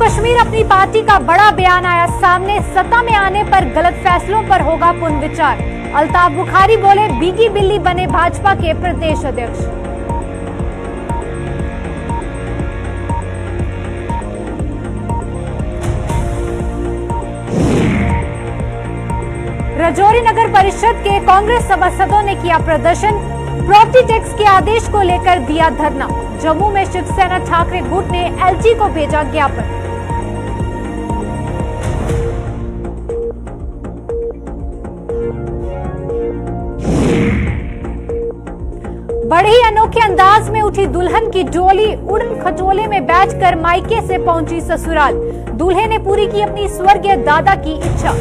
कश्मीर अपनी पार्टी का बड़ा बयान आया सामने, सत्ता में आने पर गलत फैसलों पर होगा पुनर्विचार। अल्ताफ बुखारी बोले बीगी बिल्ली बने भाजपा के प्रदेश अध्यक्ष। राजौरी नगर परिषद के कांग्रेस सभासदों ने किया प्रदर्शन, प्रॉपर्टी टैक्स के आदेश को लेकर दिया धरना। जम्मू में शिवसेना ठाकरे गुट ने एलजी को भेजा ज्ञापन। बड़े ही अनोखे अंदाज में उठी दुल्हन की डोली, उड़न खटोले में बैठकर मायके से पहुंची ससुराल। दूल्हे ने पूरी की अपनी स्वर्गीय दादा की इच्छा।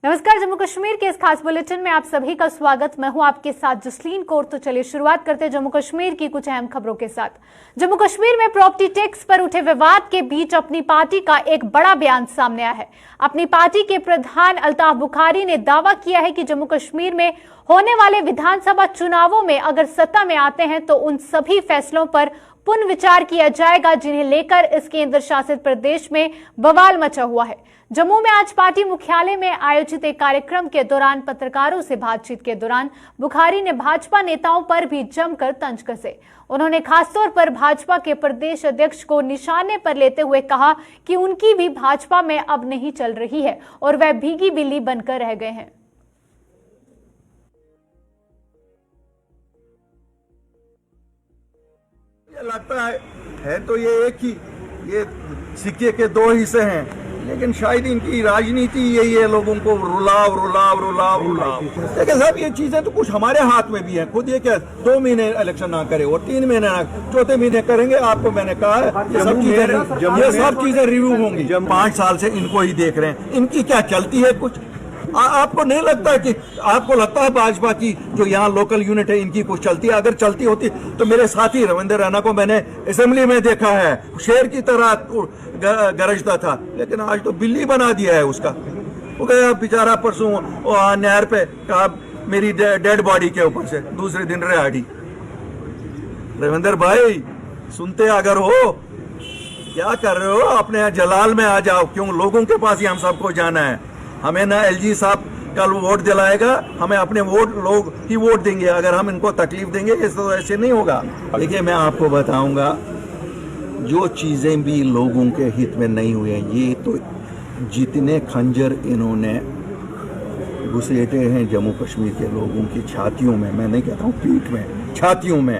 नमस्कार, जम्मू कश्मीर के इस खास बुलेटिन में आप सभी का स्वागत। मैं हूं आपके साथ जसलीन कौर। तो चलिए शुरुआत करते हैं जम्मू कश्मीर की कुछ अहम खबरों के साथ। जम्मू कश्मीर में प्रॉपर्टी टैक्स पर उठे विवाद के बीच अपनी पार्टी का एक बड़ा बयान सामने आया है। अपनी पार्टी के प्रधान अल्ताफ बुखारी ने दावा किया है कि जम्मू कश्मीर में होने वाले विधानसभा चुनावों में अगर सत्ता में आते हैं तो उन सभी फैसलों पर पुनर्विचार किया जाएगा जिन्हें लेकर इस केंद्र शासित प्रदेश में बवाल मचा हुआ है। जम्मू में आज पार्टी मुख्यालय में आयोजित एक कार्यक्रम के दौरान पत्रकारों से बातचीत के दौरान बुखारी ने भाजपा नेताओं पर भी जमकर तंज कसे। उन्होंने खासतौर पर भाजपा के प्रदेश अध्यक्ष को निशाने पर लेते हुए कहा कि उनकी भी भाजपा में अब नहीं चल रही है और वह भीगी बिल्ली बनकर रह गए हैं। लगता है तो ये एक ही, ये सिक्के के दो हिस्से हैं, लेकिन शायद इनकी राजनीति यही है, लोगों को रुलाव रुलाव रुलाव रुलाव। लेकिन साहब ये चीजें तो कुछ हमारे हाथ में भी है। खुद ये क्या 2 महीने इलेक्शन ना करे और 3 महीने ना, चौथे महीने करेंगे। आपको मैंने कहा है ये सब चीजें रिव्यू होंगी। 5 साल से इनको ही देख रहे हैं, इनकी क्या चलती है कुछ? आपको नहीं लगता कि आपको लगता है भाजपा की जो यहाँ लोकल यूनिट है इनकी कुछ चलती है? अगर चलती होती तो मेरे साथी रविंदर रैना को मैंने असेंबली में देखा है, शेर की तरह गरजता था, लेकिन आज तो बिल्ली बना दिया है उसका। वो गया बेचारा परसों नहर पे, कहा मेरी डेड बॉडी के ऊपर से, दूसरे दिन रेहाड़ी। रविंदर भाई सुनते अगर हो, क्या कर रहे हो? अपने जलाल में आ जाओ। क्यों लोगों के पास ही हम सबको जाना है? हमें ना एलजी साहब कल वोट दिलाएगा, हमें अपने वोट लोग ही वोट देंगे। अगर हम इनको तकलीफ देंगे तो ऐसे नहीं होगा। देखिए मैं आपको बताऊंगा, जो चीजें भी लोगों के हित में नहीं हुए, ये तो जितने खंजर इन्होंने घुसेटे हैं जम्मू कश्मीर के लोगों की छातियों में, मैं नहीं कहता हूँ पीठ में, छातियों में,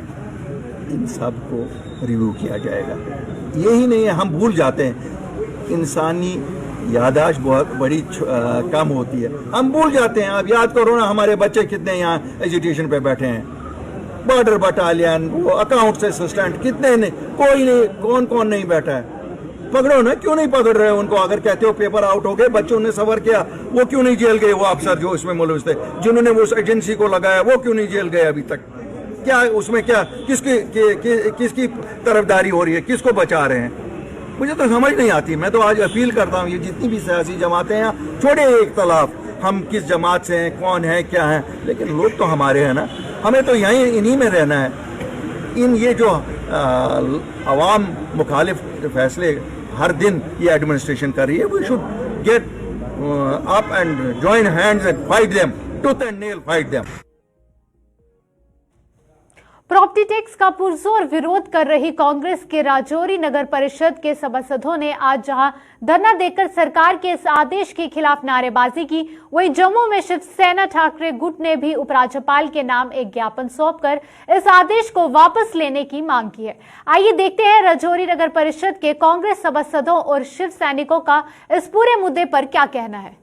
इन सब को रिव्यू किया जाएगा। यही नहीं है, हम भूल जाते हैं, इंसानी यादाश्त बहुत बड़ी कम होती है, हम भूल जाते हैं। अब याद करो ना, हमारे बच्चे कितने यहाँ एजुकेशन पे बैठे हैं, बॉर्डर बटालियन, वो अकाउंट्स असिस्टेंट, कितने नहीं, कोई नहीं, कौन कौन नहीं बैठा है? पकड़ो ना, क्यों नहीं पकड़ रहे हो उनको? अगर कहते हो पेपर आउट हो गए, बच्चों ने सबर किया, वो क्यों नहीं जेल गए? वो अफसर जो इसमें मुलविस थे, जिन्होंने वो एजेंसी को लगाया, वो क्यों नहीं जेल गए अभी तक? क्या उसमें क्या किसकी तरफदारी हो रही है? किसको बचा रहे हैं? मुझे तो समझ नहीं आती। मैं तो आज अपील करता हूँ, ये जितनी भी सियासी जमातें हैं, छोड़े एक तलाफ, हम किस जमात से हैं, कौन है, क्या है, लेकिन लोग तो हमारे हैं ना, हमें तो यहीं इन्हीं में रहना है। इन ये जो अवाम मुखालिफ फैसले हर दिन ये एडमिनिस्ट्रेशन कर रही है, we should get up and join hands and fight them, tooth and nail fight them. Property tax का पुरजोर विरोध कर रही कांग्रेस के राजौरी नगर परिषद के सभासदों ने आज जहां धरना देकर सरकार के इस आदेश के खिलाफ नारेबाजी की, वहीं जम्मू में शिवसेना ठाकरे गुट ने भी उपराज्यपाल के नाम एक ज्ञापन सौंपकर इस आदेश को वापस लेने की मांग की है। आइए देखते हैं राजौरी नगर परिषद के कांग्रेस सभासदों और शिव सैनिकों का इस पूरे मुद्दे पर क्या कहना है।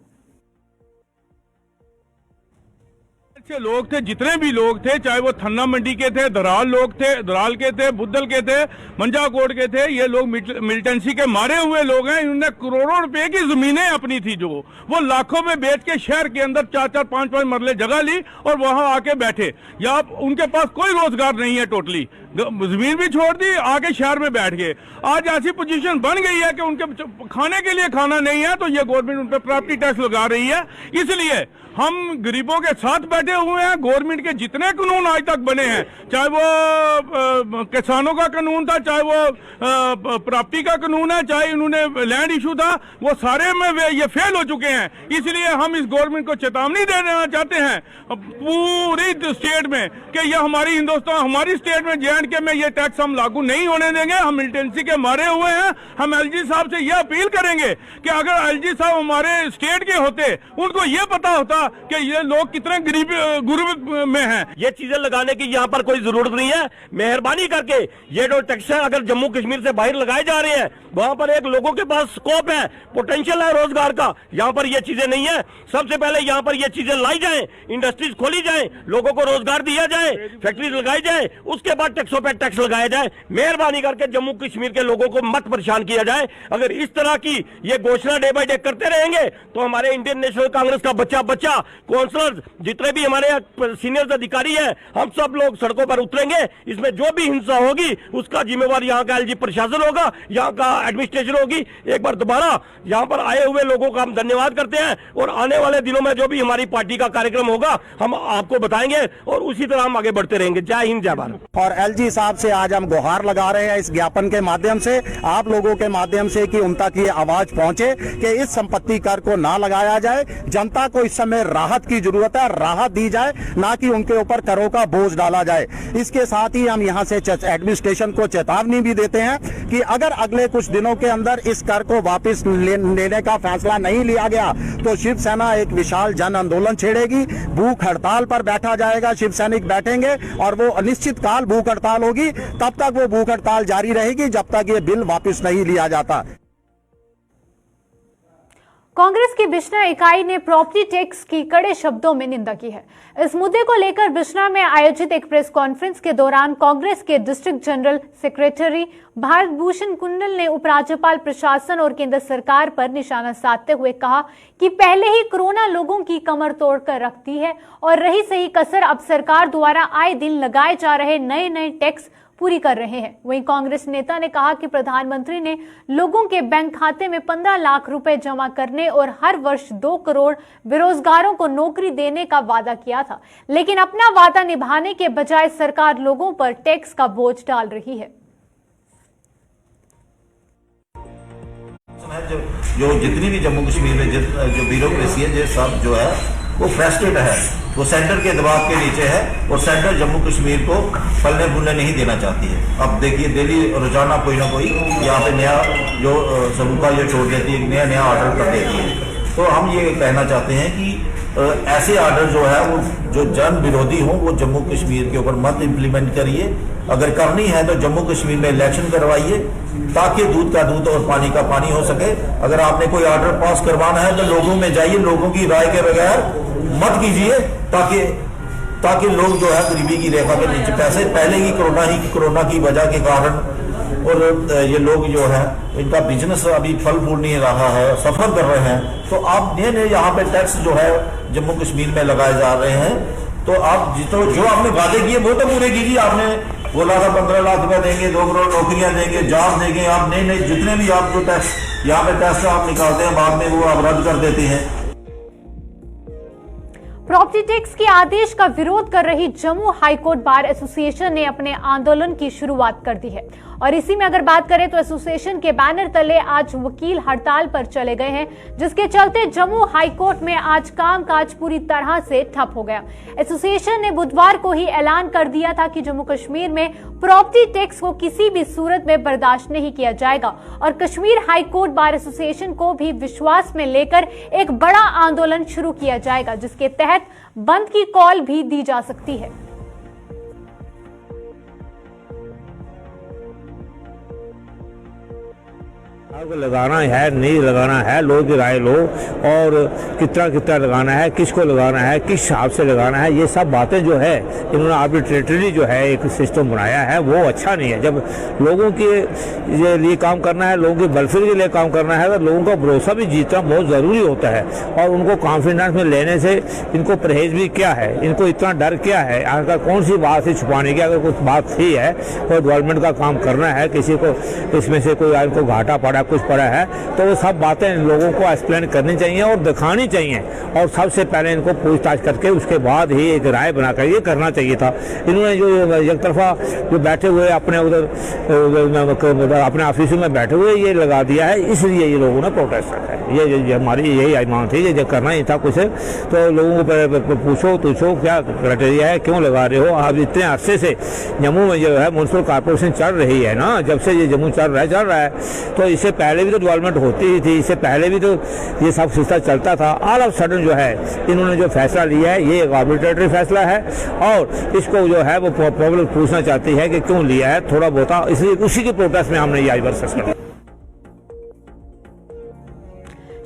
से लोग थे, जितने भी लोग थे, चाहे वो थन्ना मंडी के थे, धराल लोग थे, धराल के थे, बुद्धल के थे, मंजाकोट के थे, ये लोग मिलिटेंसी के मारे हुए लोग हैं। इन्होंने करोड़ों रुपए की जमीनें अपनी थी जो वो लाखों में बेच के शहर के अंदर 4-4, 5-5 मरले जगह ली और वहां आके बैठे। या उनके पास कोई रोजगार नहीं है टोटली। जमीन भी छोड़ दी, आके शहर में बैठ गए। आज ऐसी पोजीशन बन गई है कि उनके खाने के लिए खाना नहीं है, तो ये गवर्नमेंट उन पर प्रॉपर्टी टैक्स लगा रही है। इसलिए हम गरीबों के साथ बैठे हुए हैं। गवर्नमेंट के जितने कानून आज तक बने हैं, चाहे वो किसानों का कानून था, चाहे वो प्रॉपर्टी का कानून है, चाहे उन्होंने लैंड इशू था, वो सारे में ये फेल हो चुके हैं। इसलिए हम इस गवर्नमेंट को चेतावनी दे देना चाहते हैं पूरी स्टेट में कि ये हमारी हिंदुस्तान, हमारी स्टेट में J&K में ये टैक्स हम लागू नहीं होने देंगे। हम मिलिटेंसी के मारे हुए हैं। हम LG साहब से ये अपील करेंगे कि अगर LG साहब हमारे स्टेट के होते, उनको ये पता होता कि ये लोग कितने गुर्बत में हैं। ये चीजें लगाने की यहाँ पर कोई जरूरत नहीं है। मेहरबानी करके ये जो टैक्स है अगर जम्मू कश्मीर से बाहर लगाए जा रहे हैं, वहां पर एक लोगों के पास स्कोप है, पोटेंशियल है रोजगार का। यहाँ पर ये चीजें नहीं है। सबसे पहले यहाँ पर ये चीजें लाई जाए, इंडस्ट्रीज खोली जाए, लोगों को रोजगार दिया जाए, फैक्ट्रीज लगाई जाए, उसके बाद टैक्सों पे टैक्स लगाया जाए। मेहरबानी करके जम्मू कश्मीर के लोगों को मत परेशान किया जाए। अगर इस तरह की ये घोषणा डे बाय डे करते रहेंगे तो हमारे इंडियन नेशनल कांग्रेस का बच्चा काउंसलर, जितने भी हमारे सीनियर अधिकारी हैं, हम सब लोग सड़कों पर उतरेंगे। इसमें जो भी हिंसा होगी उसका जिम्मेवार यहाँ का LG प्रशासन होगा, यहाँ का एडमिनिस्ट्रेशन होगी। एक बार दोबारा यहाँ पर आए हुए लोगों का हम धन्यवाद करते हैं और आने वाले दिनों में जो भी हमारी पार्टी का कार्यक्रम होगा हम आपको बताएंगे और उसी तरह हम आगे बढ़ते रहेंगे। जय हिंद, जय भारत। और LG साहब से आज हम गुहार लगा रहे हैं इस ज्ञापन के माध्यम से, आप लोगों के माध्यम से, कि उन तक ये आवाज पहुंचे कि इस संपत्ति कर को ना लगाया जाए। जनता को इस समय राहत की जरूरत है, राहत दी जाए, ना कि उनके ऊपर करों का बोझ डाला जाए। इसके साथ ही हम यहाँ से एडमिनिस्ट्रेशन को चेतावनी भी देते हैं कि अगर अगले कुछ दिनों के अंदर इस कर को वापस लेने का फैसला नहीं लिया गया तो शिवसेना एक विशाल जन आंदोलन छेड़ेगी। भूख हड़ताल पर बैठा जाएगा, शिव सैनिक बैठेंगे और वो अनिश्चित काल भूख हड़ताल होगी। तब तक वो भूख हड़ताल जारी रहेगी जब तक ये बिल वापस नहीं लिया जाता। कांग्रेस की बिश्ना इकाई ने प्रॉपर्टी टैक्स की कड़े शब्दों में निंदा की है। इस मुद्दे को लेकर बिश्ना में आयोजित एक प्रेस कॉन्फ्रेंस के दौरान कांग्रेस के district general secretary Bharat Bhushan कुंडल ने उपराज्यपाल, प्रशासन और केंद्र सरकार पर निशाना साधते हुए कहा कि पहले ही कोरोना लोगों की कमर तोड़कर रखती है और रही सही कसर अब सरकार द्वारा आए दिन लगाए जा रहे नए टैक्स पूरी कर रहे हैं। वहीं कांग्रेस नेता ने कहा कि प्रधानमंत्री ने लोगों के बैंक खाते में 15 लाख रुपए जमा करने और हर वर्ष 2 करोड़ बेरोजगारों को नौकरी देने का वादा किया था, लेकिन अपना वादा निभाने के बजाय सरकार लोगों पर टैक्स का बोझ डाल रही है। जो जितनी भी जम्मू कश्मीर में जो ब्यूरोक्रेसी है, ये सब जो है वो फ्रस्ट्रेटेड है, वो सेंटर के दबाव के नीचे है और सेंटर जम्मू कश्मीर को फलने फूलने नहीं देना चाहती है। अब देखिए डेली रोजाना कोई ना कोई यहाँ पे नया जो सबूका ये छोड़ देती है, नया ऑर्डर कर देती है। तो हम ये कहना चाहते हैं कि ऐसे ऑर्डर जो है वो जो जन विरोधी हो वो जम्मू कश्मीर के ऊपर मत इम्प्लीमेंट करिए। अगर करनी है तो जम्मू कश्मीर में इलेक्शन करवाइए ताकि दूध का दूध और पानी का पानी हो सके। अगर आपने कोई ऑर्डर पास करवाना है तो लोगों में जाइए, लोगों की राय के बगैर मत कीजिए, ताकि लोग जो है गरीबी की रेखा के नीचे, पैसे पहले ही कोरोना की वजह के कारण और ये लोग जो है इनका बिजनेस अभी फल फूल नहीं रहा है, सफर कर रहे हैं। तो आप नए यहाँ पे टैक्स जो है जम्मू कश्मीर में लगाए जा रहे हैं, तो आप जो आपने वादे किए वो तो पूरे कीजिए। आपने बोला था 15 लाख रुपए देंगे, 2 करोड़ नौकरियां देंगे, जॉब देंगे। आप नए जितने भी आप जो टैक्स यहाँ पे टैक्स आप निकालते हैं बाद में वो आप रद्द कर देते हैं। प्रॉपर्टी टैक्स के आदेश का विरोध कर रही जम्मू हाईकोर्ट बार एसोसिएशन ने अपने आंदोलन की शुरुआत कर दी है और इसी में अगर बात करें तो एसोसिएशन के बैनर तले आज वकील हड़ताल पर चले गए हैं, जिसके चलते जम्मू हाईकोर्ट में आज कामकाज पूरी तरह से ठप हो गया। एसोसिएशन ने बुधवार को ही ऐलान कर दिया था कि जम्मू कश्मीर में प्रॉपर्टी टैक्स को किसी भी सूरत में बर्दाश्त नहीं किया जाएगा और कश्मीर हाईकोर्ट बार एसोसिएशन को भी विश्वास में लेकर एक बड़ा आंदोलन शुरू किया जाएगा, जिसके तहत बंद की कॉल भी दी जा सकती है। को लगाना है नहीं लगाना है, लोग की राय लो, और कितना कितना लगाना है, किसको लगाना है, किस हिसाब से लगाना है, ये सब बातें जो है इन्होंने आर्बिट्रेटरी जो है एक सिस्टम बनाया है वो अच्छा नहीं है। जब लोगों के लिए काम करना है, लोगों के वेलफेयर के लिए काम करना है, तो लोगों का भरोसा भी जीतना बहुत ज़रूरी होता है। और उनको कॉन्फिडेंस में लेने से इनको परहेज भी क्या है, इनको इतना डर क्या है, अगर कौन सी बात है छुपाने की, अगर कुछ बात सही है और डेवलपमेंट का काम करना है, किसी को इसमें से कोई इनको घाटा पड़ा कुछ पड़ा है, तो वो सब बातें लोगों को एक्सप्लेन करनी चाहिए और दिखानी चाहिए, और सबसे पहले इनको पूछताछ करके उसके बाद ही एक राय बनाकर ये करना चाहिए था। इन्होंने जो एक तरफा जो बैठे हुए अपने उधर अपने ऑफिसों में बैठे हुए ये लगा दिया है, इसलिए ये लोगों ने प्रोटेस्ट रखा है। ये हमारी यही मांग थी, ये करना ही था कुछ, तो लोगों को पूछो क्या क्राइटेरिया है, क्यों लगा रहे हो आप। इतने अरसे से जम्मू में जो है म्यूनसिपल कॉर्पोरेशन चल रही है ना, जब से ये जम्मू चल रहा है, तो इससे पहले भी तो डेवलपमेंट होती ही थी, इससे पहले भी तो ये सब सिलसिला चलता था। ऑल ऑफ सडन जो है इन्होंने जो फैसला लिया है ये एक आर्बिट्रेटरी फैसला है, और इसको जो है वो पब्लिक पूछना चाहती है कि क्यों लिया है थोड़ा बहुत, इसलिए उसी के प्रोटेस्ट में हमने ये आज वर्सेस किया।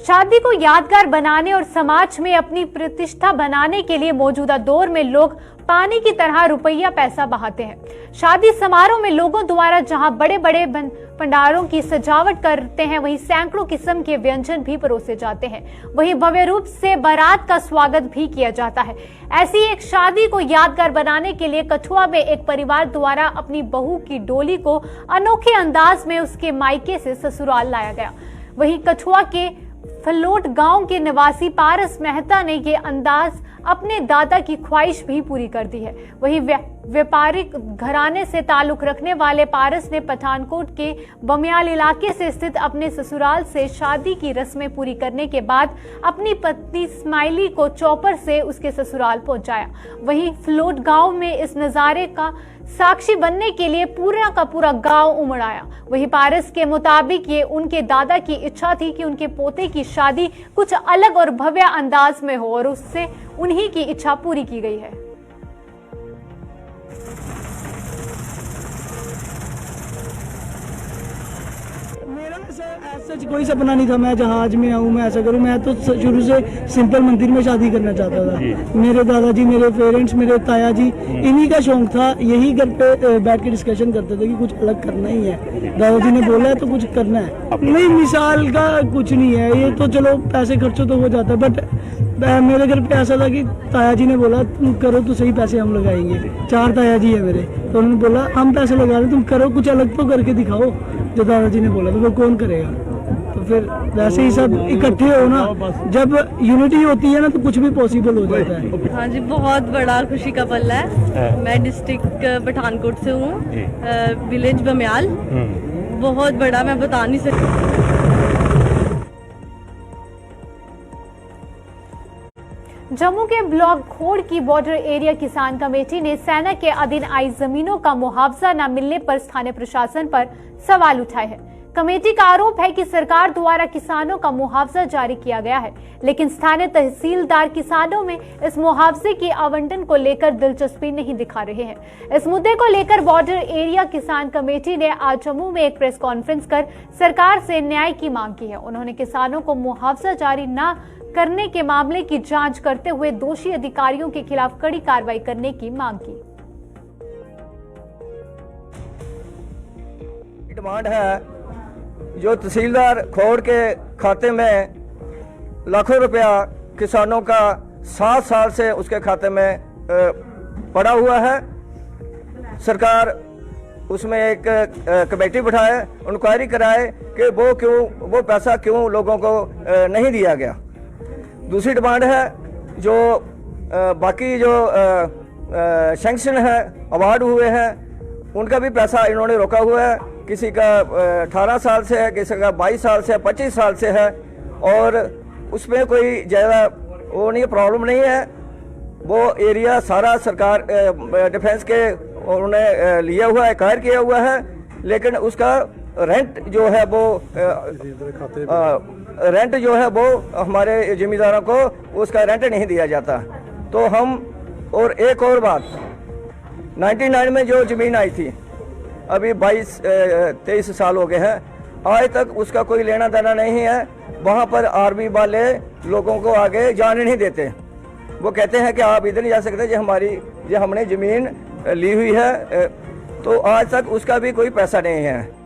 शादी को यादगार बनाने और समाज में अपनी प्रतिष्ठा बनाने के लिए मौजूदा दौर में लोग पानी की तरह रुपया पैसा बहाते हैं। शादी समारोह में लोगों द्वारा जहां बड़े बड़े भंडारों की सजावट करते हैं, वहीं सैकड़ों किस्म के व्यंजन भी परोसे जाते हैं। वहीं भव्य रूप से बारात का स्वागत भी किया जाता है। ऐसी एक शादी को यादगार बनाने के लिए कठुआ में एक परिवार द्वारा अपनी बहू की डोली को अनोखे अंदाज में उसके मायके से ससुराल लाया गया। वहीं कठुआ के फलोट गांव के निवासी पारस मेहता ने ये अंदाज अपने दादा की ख्वाहिश भी पूरी कर दी है। वहीं व्यापारिक घराने से ताल्लुक रखने वाले पारस ने पठानकोट के बमियाल इलाके से स्थित अपने ससुराल से शादी की रस्में पूरी करने के बाद अपनी पत्नी स्माइली को चौपर से उसके ससुराल पहुंचाया। वहीं फलोट गांव में इस नजारे का साक्षी बनने के लिए पूरा का पूरा गांव उमड़ आया। वहीं पारस के मुताबिक ये उनके दादा की इच्छा थी कि उनके पोते की शादी कुछ अलग और भव्य अंदाज में हो, और उससे उन्हीं की इच्छा पूरी की गई है। सच कोई सपना नहीं था मैं जहाज में आऊँ, मैं ऐसा करूँ। मैं तो शुरू से सिंपल मंदिर में शादी करना चाहता था। मेरे दादाजी, मेरे पेरेंट्स, मेरे ताया जी, इन्हीं का शौक था। यही घर पे बैठ के डिस्कशन करते थे कि कुछ अलग करना ही है। दादाजी ने बोला है तो कुछ करना है। नहीं, मिसाल का कुछ नहीं है ये तो, चलो पैसे खर्चो तो हो जाता है, बट मेरे घर पे ऐसा था कि ताया जी ने बोला तुम करो तो सही, पैसे हम लगाएंगे। 4 ताया जी है मेरे, तो उन्होंने बोला हम पैसे लगा रहे, तुम करो कुछ अलग तो करके दिखाओ। जो दादाजी ने बोला तो वो कौन करेगा। तो फिर वैसे ही सब इकट्ठे हो ना, जब यूनिटी होती है ना तो कुछ भी पॉसिबल हो जाता है। हाँ जी, बहुत बड़ा खुशी का पल है। मैं डिस्ट्रिक्ट पठानकोट से हूँ, विलेज बमियाल। बहुत बड़ा, मैं बता नहीं सकती। जम्मू के ब्लॉक खोड़ की बॉर्डर एरिया किसान कमेटी ने सेना के अधीन आई जमीनों का मुआवजा न मिलने पर स्थानीय प्रशासन पर सवाल उठाए हैं। कमेटी का आरोप है कि सरकार द्वारा किसानों का मुआवजा जारी किया गया है, लेकिन स्थानीय तहसीलदार किसानों में इस मुआवजे की आवंटन को लेकर दिलचस्पी नहीं दिखा रहे हैं। इस मुद्दे को लेकर बॉर्डर एरिया किसान कमेटी ने आज जम्मू में एक प्रेस कॉन्फ्रेंस कर सरकार से न्याय की मांग की है। उन्होंने किसानों को मुआवजा जारी न करने के मामले की जांच करते हुए दोषी अधिकारियों के खिलाफ कड़ी कार्रवाई करने की मांग की। डिमांड है जो तहसीलदार खोड़ के खाते में लाखों रुपया किसानों का 7 साल से उसके खाते में पड़ा हुआ है। सरकार उसमें एक कमेटी बिठाए, इंक्वायरी कराए कि वो पैसा क्यों लोगों को नहीं दिया गया। दूसरी डिमांड है जो बाकी जो सैंक्शन है, अवार्ड हुए हैं, उनका भी पैसा इन्होंने रोका हुआ है। किसी का 18 साल से है, किसी का 22 साल से है, 25 साल से है, और उसमें कोई ज़्यादा वो नहीं, प्रॉब्लम नहीं है। वो एरिया सारा सरकार डिफेंस के उन्होंने लिया हुआ है, कायर किया हुआ है, लेकिन उसका रेंट जो है वो हमारे जिम्मेदारों को उसका रेंट नहीं दिया जाता। तो हम, और एक और बात, 99 में जो ज़मीन आई थी, अभी 22-23 साल हो गए हैं, आज तक उसका कोई लेना देना नहीं है। वहाँ पर आर्मी वाले लोगों को आगे जाने नहीं देते। वो कहते हैं कि आप इधर नहीं जा सकते, ये हमने ज़मीन ली हुई है, तो आज तक उसका भी कोई पैसा नहीं है।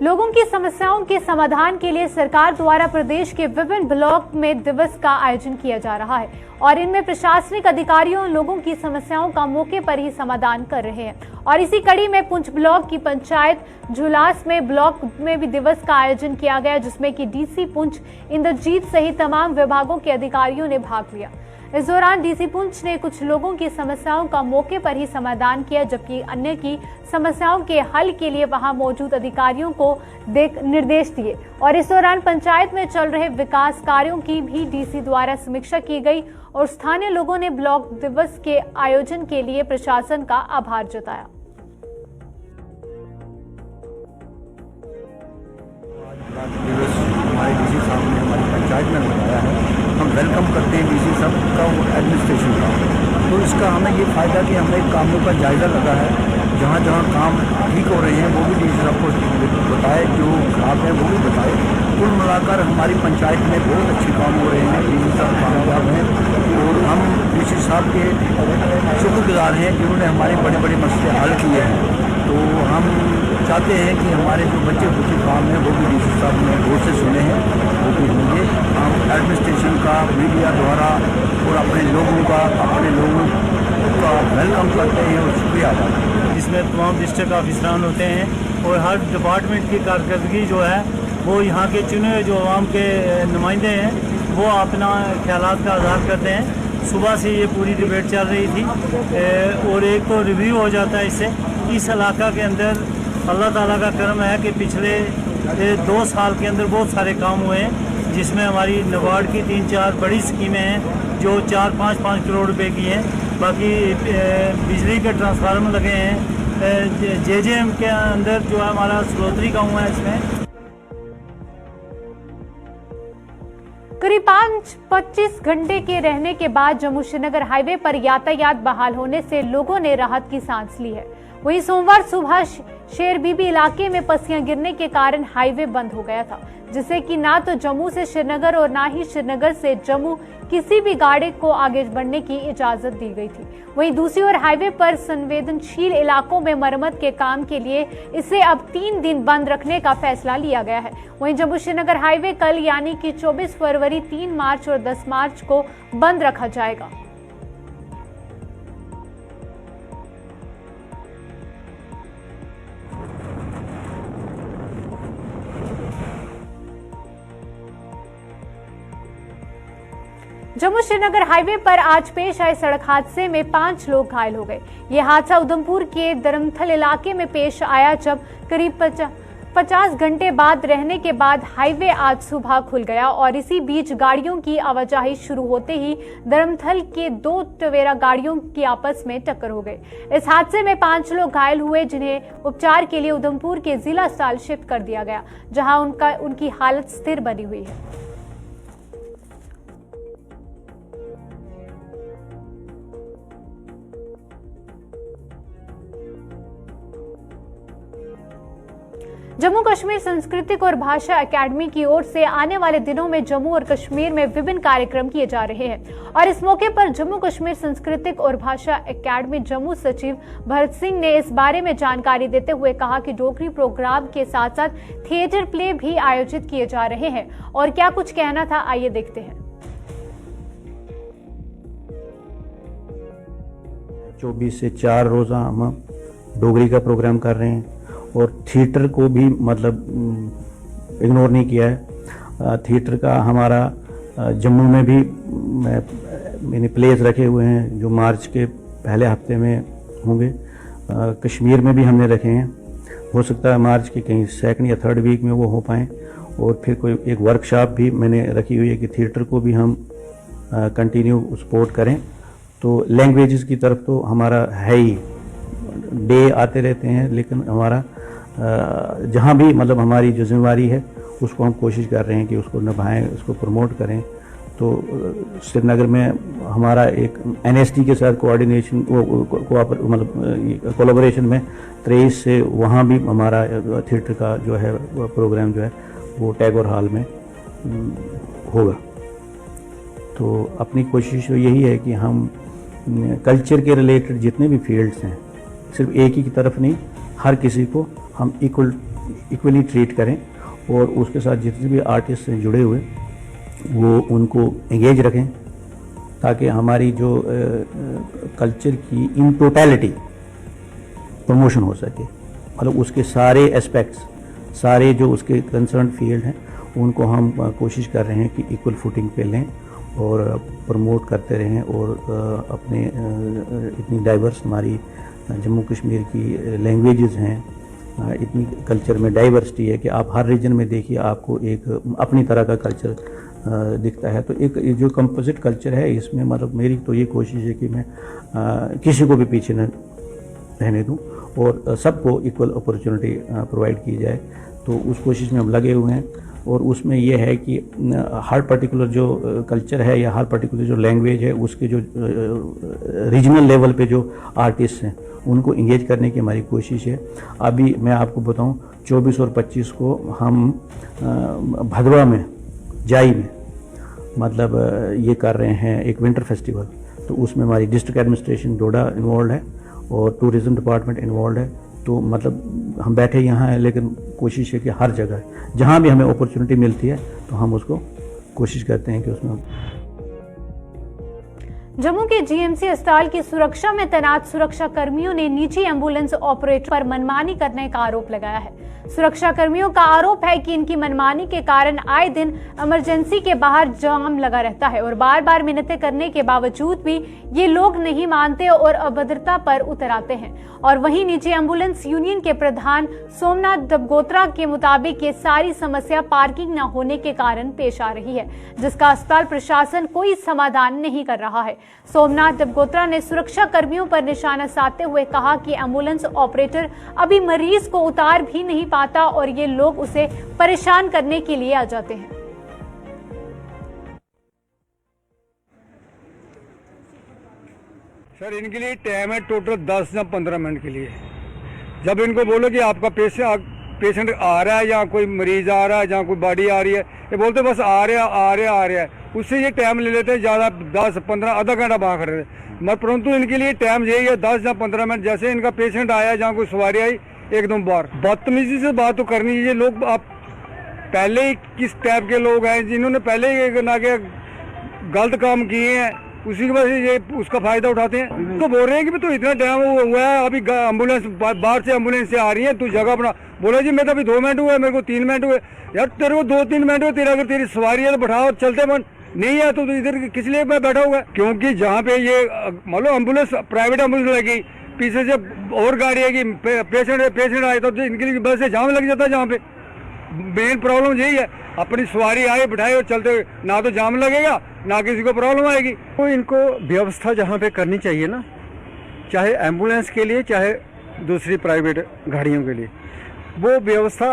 लोगों की समस्याओं के समाधान के लिए सरकार द्वारा प्रदेश के विभिन्न ब्लॉक में दिवस का आयोजन किया जा रहा है और इनमें प्रशासनिक अधिकारियों लोगों की समस्याओं का मौके पर ही समाधान कर रहे हैं। और इसी कड़ी में पुंछ ब्लॉक की पंचायत झुलास में ब्लॉक में भी दिवस का आयोजन किया गया, जिसमें कि डीसी पुंछ इंद्रजीत सहित तमाम विभागों के अधिकारियों ने भाग लिया। इस दौरान डीसी पुंछ ने कुछ लोगों की समस्याओं का मौके पर ही समाधान किया, जबकि अन्य की समस्याओं के हल के लिए वहां मौजूद अधिकारियों को निर्देश दिए। और इस दौरान पंचायत में चल रहे विकास कार्यों की भी डीसी द्वारा समीक्षा की गई और स्थानीय लोगों ने ब्लॉक दिवस के आयोजन के लिए प्रशासन का आभार जताया। दिवस हमारे डीसी साहब ने हमारी पंचायत में लगाया है। हम वेलकम करते हैं डीसी साहब का एडमिनिस्ट्रेशन का। तो इसका हमें ये फ़ायदा कि हमें कामों का जायज़ा लगा है, जहाँ जहाँ काम ठीक हो रहे हैं वो भी डीसी साहब को बताए, जो खराब है वो भी बताए। कुल मिलाकर हमारी पंचायत में बहुत अच्छे काम हो रहे हैं, डीसी साहब कामयाब हैं और हम डीसी साहब के शुक्रगुजार हैं कि उन्होंने हमारे बड़े बड़े मसले हल किए हैं। तो हम चाहते हैं कि हमारे जो बच्चे कुछ काम हैं वो भी डीसी साहब ने गौर से सुने हैं, वो भी होंगे। हम एडमिनिस्ट्रेशन का, मीडिया द्वारा और अपने लोगों का वेलकम करते हैं और शुक्रिया अदा करते हैं। जिसमें तमाम डिस्ट्रिक्ट ऑफिसरान होते हैं और हर डिपार्टमेंट की कारकर्दगी जो है वो यहाँ के चुने हुए जो आवाम के नुमाइंदे हैं वो अपना ख्यालात का इज़हार करते हैं। सुबह से ये पूरी डिबेट चल रही थी और एक तो रिव्यू हो जाता है इससे। इस इलाका के अंदर अल्लाह ताला का करम है कि पिछले 2 साल के अंदर बहुत सारे काम हुए हैं, जिसमें हमारी नाबार्ड की 3-4 बड़ी स्कीमें हैं जो 4-5 करोड़ रुपए की हैं। बाकी बिजली के ट्रांसफार्मर लगे हैं। जेजेएम के अंदर जो है हमारा सलोत्री गाँव है, इसमें करीब 25 घंटे के रहने के बाद जम्मू श्रीनगर हाईवे पर यातायात बहाल होने से लोगों ने राहत की सांस ली है। वहीं सोमवार सुबह शेरबीबी इलाके में पस्सियां गिरने के कारण हाईवे बंद हो गया था, जिससे कि ना तो जम्मू से श्रीनगर और ना ही श्रीनगर से जम्मू किसी भी गाड़ी को आगे बढ़ने की इजाजत दी गई थी। वहीं दूसरी ओर हाईवे पर संवेदनशील इलाकों में मरम्मत के काम के लिए इसे अब 3 दिन बंद रखने का फैसला लिया गया है। वहीं जम्मू श्रीनगर हाईवे कल यानी कि 24 फरवरी, 3 मार्च और 10 मार्च को बंद रखा जाएगा। जम्मू श्रीनगर हाईवे पर आज पेश आए सड़क हादसे में 5 लोग घायल हो गए। यह हादसा उधमपुर के दरमथल इलाके में पेश आया, जब करीब 50 घंटे बाद रहने के बाद हाईवे आज सुबह खुल गया और इसी बीच गाड़ियों की आवाजाही शुरू होते ही दरमथल के 2 टवेरा गाड़ियों की आपस में टक्कर हो गई। इस हादसे में 5 लोग घायल हुए, जिन्हें उपचार के लिए उधमपुर के जिला अस्पताल शिफ्ट कर दिया गया, जहां उनकी हालत स्थिर बनी हुई है। जम्मू कश्मीर सांस्कृतिक और भाषा एकेडमी की ओर से आने वाले दिनों में जम्मू और कश्मीर में विभिन्न कार्यक्रम किए जा रहे हैं और इस मौके पर जम्मू कश्मीर सांस्कृतिक और भाषा एकेडमी जम्मू सचिव भरत सिंह ने इस बारे में जानकारी देते हुए कहा कि डोगरी प्रोग्राम के साथ साथ थिएटर प्ले भी आयोजित किए जा रहे हैं। और क्या कुछ कहना था, आइए देखते हैं। 24 से 4 रोज़ा हम डोगरी का प्रोग्राम कर रहे हैं और थिएटर को भी मतलब इग्नोर नहीं किया है। थिएटर का हमारा जम्मू में भी मैंने प्लेस रखे हुए हैं जो मार्च के पहले हफ्ते में होंगे। कश्मीर में भी हमने रखे हैं, हो सकता है मार्च के कहीं 2nd या 3rd वीक में वो हो पाएँ। और फिर कोई एक वर्कशॉप भी मैंने रखी हुई है कि थिएटर को भी हम कंटिन्यू सपोर्ट करें। तो लैंग्वेजेस की तरफ तो हमारा है ही, डे आते रहते हैं, लेकिन हमारा जहाँ भी मतलब हमारी जो जिम्मेवारी है उसको हम कोशिश कर रहे हैं कि उसको निभाएं, उसको प्रमोट करें। तो श्रीनगर में हमारा एक NST के साथ कोऑर्डिनेशन मतलब कोलैबोरेशन में 23 से वहाँ भी हमारा थिएटर का जो है प्रोग्राम जो है वो टैगोर हॉल में होगा। तो अपनी कोशिश यही है कि हम कल्चर के रिलेटेड जितने भी फील्ड्स हैं, सिर्फ एक ही की तरफ नहीं, हर किसी को हम इक्वली ट्रीट करें और उसके साथ जितने भी आर्टिस्ट से जुड़े हुए वो उनको एंगेज रखें, ताकि हमारी जो कल्चर की इन टोटलिटी प्रमोशन हो सके। मतलब उसके सारे एस्पेक्ट्स, सारे जो उसके कंसर्न फील्ड हैं उनको हम कोशिश कर रहे हैं कि इक्वल फुटिंग पे लें और प्रमोट करते रहें। और अपने इतनी डाइवर्स हमारी जम्मू कश्मीर की लैंग्वेजेस हैं, इतनी कल्चर में डाइवर्सिटी है कि आप हर रीजन में देखिए आपको एक अपनी तरह का कल्चर दिखता है। तो एक जो कंपोजिट कल्चर है इसमें मतलब मेरी तो ये कोशिश है कि मैं किसी को भी पीछे न रहने दूं और सबको इक्वल अपॉर्चुनिटी प्रोवाइड की जाए। तो उस कोशिश में हम लगे हुए हैं और उसमें यह है कि हर पर्टिकुलर जो कल्चर है या हर पर्टिकुलर जो लैंग्वेज है उसके जो रीजनल लेवल पे जो आर्टिस्ट हैं उनको इंगेज करने की हमारी कोशिश है। अभी मैं आपको बताऊं 24 और 25 को हम भदवा में, जाई में मतलब ये कर रहे हैं एक विंटर फेस्टिवल। तो उसमें हमारी डिस्ट्रिक्ट एडमिनिस्ट्रेशन डोडा इन्वॉल्व है और टूरिज्म डिपार्टमेंट इन्वॉल्व है। तो मतलब हम बैठे यहाँ हैं लेकिन कोशिश है कि हर जगह जहाँ भी हमें अपॉर्चुनिटी मिलती है तो हम उसको कोशिश करते हैं कि उसमें। जम्मू के GMC अस्पताल की सुरक्षा में तैनात सुरक्षा कर्मियों ने निजी एम्बुलेंस ऑपरेटर पर मनमानी करने का आरोप लगाया है। सुरक्षा कर्मियों का आरोप है कि इनकी मनमानी के कारण आए दिन इमरजेंसी के बाहर जाम लगा रहता है और बार बार मिन्नतें करने के बावजूद भी ये लोग नहीं मानते और अभद्रता पर उतर आते हैं। और वहीं निजी एम्बुलेंस यूनियन के प्रधान सोमनाथ डबगोत्रा के मुताबिक ये सारी समस्या पार्किंग न होने के कारण पेश आ रही है, जिसका अस्पताल प्रशासन कोई समाधान नहीं कर रहा है। सोमनाथ डबगोत्रा ने सुरक्षा कर्मियों पर निशाना साधते हुए कहा कि एम्बुलेंस ऑपरेटर अभी मरीज को उतार भी नहीं पाता और ये लोग उसे परेशान करने के लिए आ जाते हैं। सर इनके लिए टाइम है टोटल 10 या 15 मिनट के लिए। जब इनको बोलो कि आपका पेशेंट आ रहा है या कोई मरीज आ रहा है या कोई बॉडी आ रही है, ये बोलते बस आ रहा है, उससे ये टाइम ले लेते हैं ज़्यादा 10-15 आधा घंटा वहाँ खड़े रहते। मगर परंतु इनके लिए टाइम यही है 10 या 15 मिनट। जैसे इनका पेशेंट आया जहाँ कोई सवारी आई एकदम बार बदतमीजी से बात तो करनी चाहिए। लोग आप पहले ही किस टाइप के लोग हैं जिन्होंने पहले ही ना के गलत काम किए हैं, उसी की वजह से ये उसका फायदा उठाते हैं। तो बोल रहे हैं कि तो इतना टाइम हुआ है, अभी एम्बुलेंस बाहर से एम्बुलेंस से आ रही है, तू जगह अपना। बोला जी मैं तो अभी 2 मिनट हुए, मेरे को 3 मिनट हुए। यार तेरे को 2-3 मिनट हुए, तेरा अगर तेरी सवारी है तो बैठाओ, चलते मन नहीं है तो इधर किस लिए मैं बैठा हुआ। क्योंकि जहाँ पे ये मान लो एम्बुलेंस प्राइवेट एम्बुलेंस लगी, पीछे से और गाड़ी है कि पेशेंट आए तो इनके लिए बस से जाम लग जाता है। जहाँ पे मेन प्रॉब्लम यही है, अपनी सवारी आए बिठाए और चलते हुए, ना तो जाम लगेगा ना किसी को प्रॉब्लम आएगी। तो इनको व्यवस्था जहाँ पे करनी चाहिए ना, चाहे एम्बुलेंस के लिए चाहे दूसरी प्राइवेट गाड़ियों के लिए, वो व्यवस्था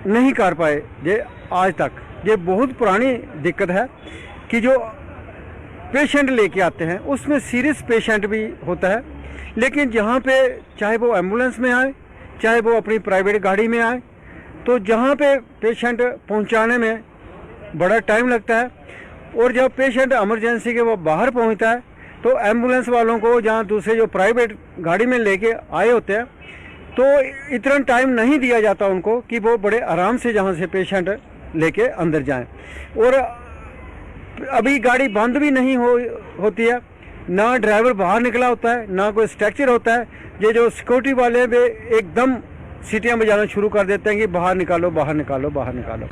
नहीं कर पाए ये आज तक। ये बहुत पुरानी दिक्कत है कि जो पेशेंट लेके आते हैं उसमें सीरियस पेशेंट भी होता है, लेकिन जहाँ पे चाहे वो एम्बुलेंस में आए चाहे वो अपनी प्राइवेट गाड़ी में आए, तो जहाँ पे पेशेंट पहुँचाने में बड़ा टाइम लगता है। और जब पेशेंट इमरजेंसी के वो बाहर पहुँचता है तो एम्बुलेंस वालों को जहाँ दूसरे जो प्राइवेट गाड़ी में लेके आए होते हैं तो इतना टाइम नहीं दिया जाता उनको कि वो बड़े आराम से जहाँ से पेशेंट लेके अंदर जाएं। और अभी गाड़ी बंद भी नहीं होती है, ना ड्राइवर बाहर निकला होता है ना कोई स्ट्रक्चर होता है। ये जो सिक्योरिटी वाले वे एकदम सीटियाँ बजाना शुरू कर देते हैं कि बाहर निकालो बाहर निकालो बाहर निकालो।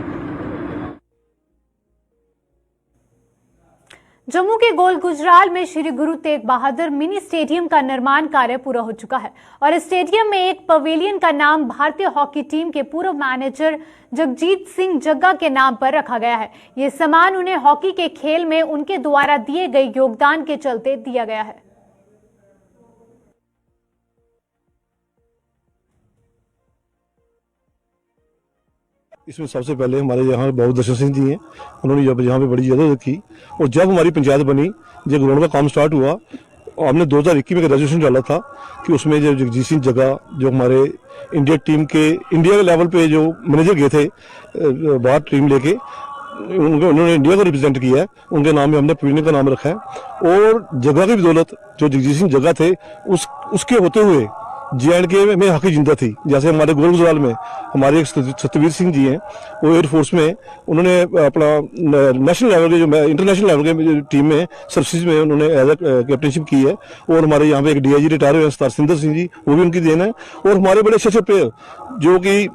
जम्मू के गोल गुजराल में श्री गुरु तेग बहादुर मिनी स्टेडियम का निर्माण कार्य पूरा हो चुका है और इस स्टेडियम में एक पवेलियन का नाम भारतीय हॉकी टीम के पूर्व मैनेजर जगजीत सिंह जग्गा के नाम पर रखा गया है। ये सम्मान उन्हें हॉकी के खेल में उनके द्वारा दिए गए योगदान के चलते दिया गया है। इसमें सबसे पहले हमारे यहाँ बाबू दर्शन सिंह जी हैं, उन्होंने जब यहाँ पे बड़ी जदोजहद की और जब हमारी पंचायत बनी, जब ग्राउंड का काम स्टार्ट हुआ, हमने 2021 में रेजोल्यूशन डाला था कि उसमें जो जगजीत सिंह जग्गा जो हमारे इंडिया टीम के इंडिया के लेवल पे जो मैनेजर गए थे बाहर टीम लेके, उन्होंने इंडिया को रिप्रेजेंट किया है, उनके नाम में हमने पीने का नाम रखा है। और जगह की बदौलत जो जगजीत सिंह जग्गा थे उसके होते हुए J&K में हॉकी जिंदा थी। जैसे हमारे गोल गुजराल में हमारे एक सत्यवीर सिंह जी हैं, वो एयरफोर्स में उन्होंने अपना नेशनल लेवल के जो इंटरनेशनल लेवल के टीम में सर्विसेज में उन्होंने एज ए कैप्टनशिप की है। और हमारे यहाँ पे एक DIG रिटायर हुए हैं सरसिंदर सिंह जी, वो भी उनकी देन है। और हमारे बड़े अच्छे प्लेयर जो कि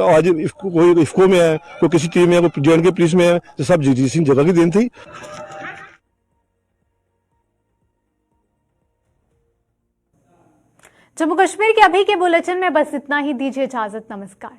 आज कोई इफ्को में है, कोई किसी टीम में है, कोई J&K पुलिस में है, तो सब जगजीत सिंह जग्गा की देन थी। जम्मू कश्मीर के अभी के बुलेटिन में बस इतना ही। दीजिए इजाजत, नमस्कार।